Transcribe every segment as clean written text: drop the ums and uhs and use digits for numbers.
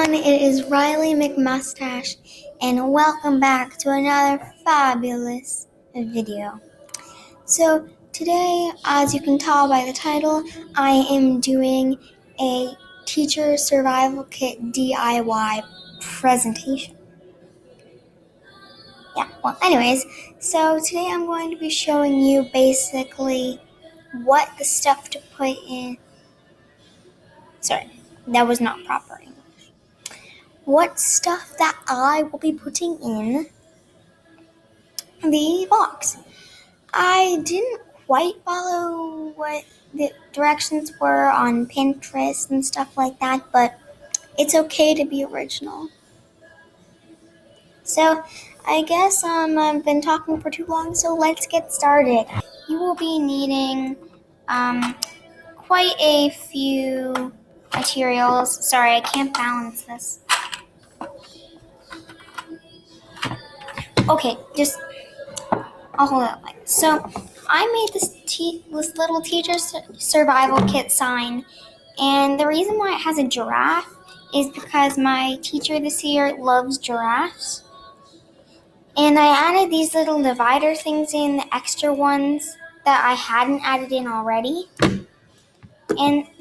everyone, it is Riley McMustache, and welcome back to another fabulous video. So today, as you can tell by the title, I am doing a teacher survival kit DIY presentation. Anyways, so today I'm going to be showing you basically what the stuff to put in. Sorry, that was not proper English. What stuff that I will be putting in the box. I didn't quite follow what the directions were on Pinterest and stuff like that, but it's okay to be original. So I guess I've been talking for too long, so let's get started. You will be needing quite a few materials. Sorry, I can't balance this. Okay, I'll hold it like this. So I made this little teacher survival kit sign, and the reason why it has a giraffe is because my teacher this year loves giraffes. And I added these little divider things in, the extra ones that I hadn't added in already. And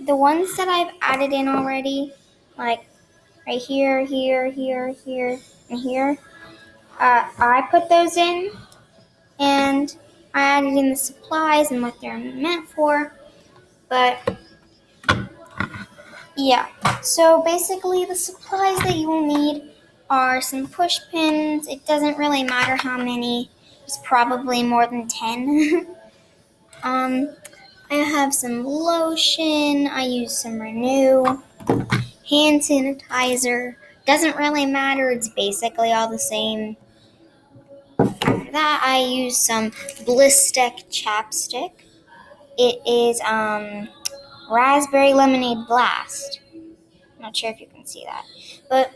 the ones that I've added in already, like right here, here, here, here, and here, I put those in. And I added in the supplies and what they're meant for. But yeah, so basically the supplies that you will need are some push pins. It doesn't really matter how many. It's probably more than 10. I have some lotion. I use some Renew. Hand sanitizer. Doesn't really matter. It's basically all the same. After that, I use some Blistick chapstick. It is Raspberry Lemonade Blast. Not sure if you can see that. But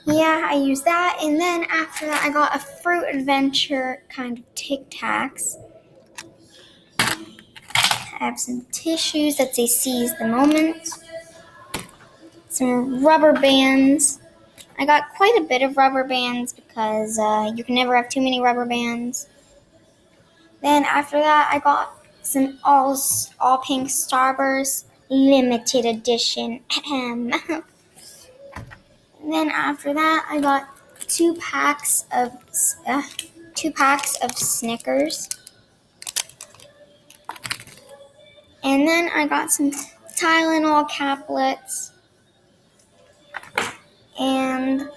yeah, I use that. And then after that, I got a Fruit Adventure kind of Tic Tacs. I have some tissues that say seize the moment. Some rubber bands. I got quite a bit of rubber bands because you can never have too many rubber bands. Then after that, I got some all pink Starburst limited edition. Then after that, I got two packs of Snickers. And then I got some Tylenol caplets and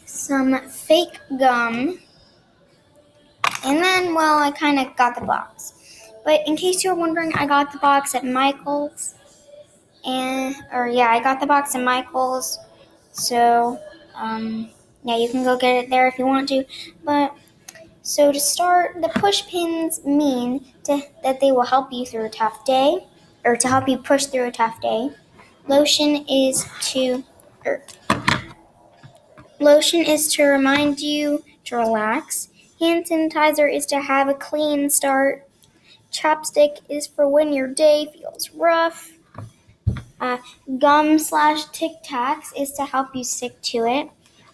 some fake gum. And then, I kind of got the box. But in case you're wondering, I got the box at Michael's. I got the box at Michael's. So, you can go get it there if you want to. But, so to start, the push pins mean that they will help you through a tough day, or to help you push through a tough day. Lotion is to remind you to relax. Hand sanitizer is to have a clean start. Chapstick is for when your day feels rough. Gum/Tic Tacs is to help you stick to it.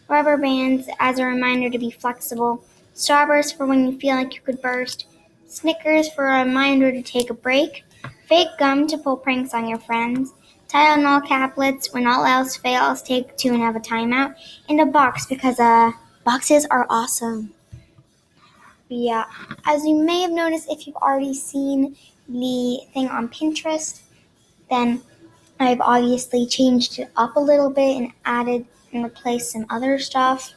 Rubber bands as a reminder to be flexible. Starburst for when you feel like you could burst. Snickers for a reminder to take a break. Fake gum to pull pranks on your friends. Tylenol caplets when all else fails, take two and have a timeout. And a box because boxes are awesome. Yeah, as you may have noticed if you've already seen the thing on Pinterest, then I've obviously changed it up a little bit and added and replaced some other stuff.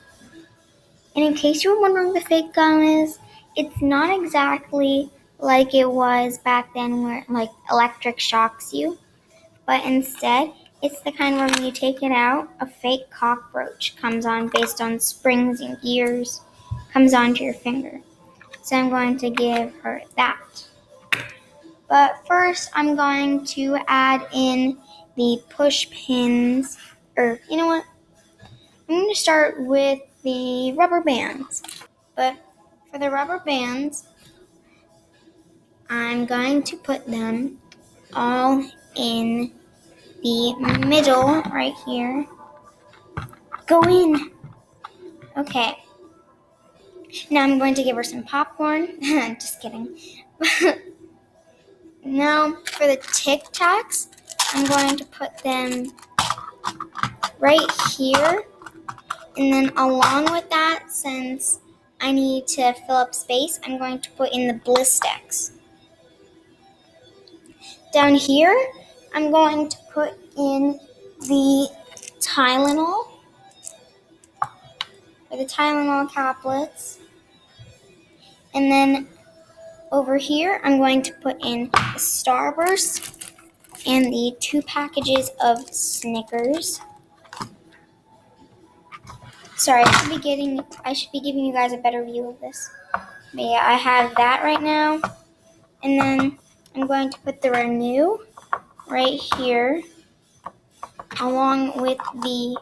And in case you were wondering what the fake gum is, it's not exactly like it was back then where electric shocks you, but instead it's the kind where when you take it out, a fake cockroach comes on based on springs and gears, comes onto your finger. So I'm going to give her that. But first, I'm going to add in the push pins. Or, you know what? I'm going to start with the rubber bands. But for the rubber bands, I'm going to put them all in the middle right here. Go in. Okay. Now I'm going to give her some popcorn. Just kidding. Now for the Tic Tacs, I'm going to put them right here. And then along with that, since I need to fill up space, I'm going to put in the Blistex. Down here, I'm going to put in the Tylenol, or the Tylenol caplets. And then over here, I'm going to put in the Starburst and the 2 packages of Snickers. Sorry, I should be giving you guys a better view of this. But yeah, I have that right now. And then I'm going to put the Renew right here, along with the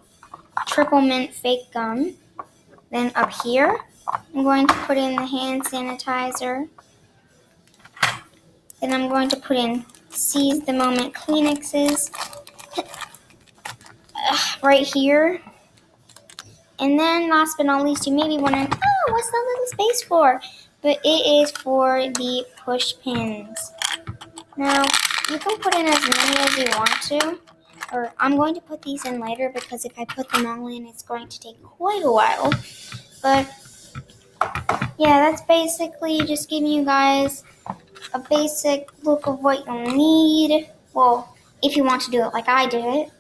Triple Mint fake gum. Then up here, I'm going to put in the hand sanitizer. Then I'm going to put in Seize the Moment Kleenexes right here. And then last but not least, you may be wondering, oh, what's that little space for? But it is for the push pins. Now, you can put in as many as you want to, or I'm going to put these in later because if I put them all in, it's going to take quite a while. But yeah, that's basically just giving you guys a basic look of what you'll need. Well, if you want to do it like I did it.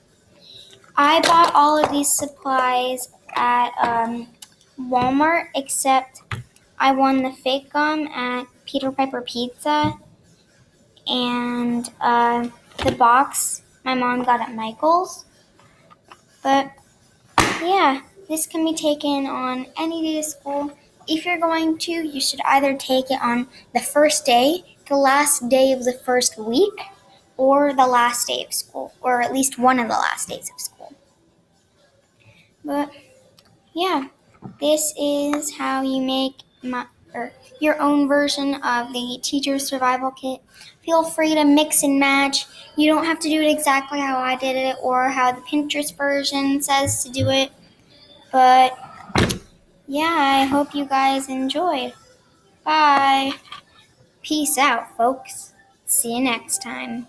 I bought all of these supplies at Walmart, except I won the fake gum at Peter Piper Pizza, and the box my mom got at Michael's. But yeah, this can be taken on any day of school. If you're going to, you should either take it on the first day, the last day of the first week, or the last day of school, or at least one of the last days of school. But yeah, this is how you make your own version of the Teacher's Survival Kit. Feel free to mix and match. You don't have to do it exactly how I did it or how the Pinterest version says to do it. But yeah, I hope you guys enjoyed. Bye. Peace out, folks. See you next time.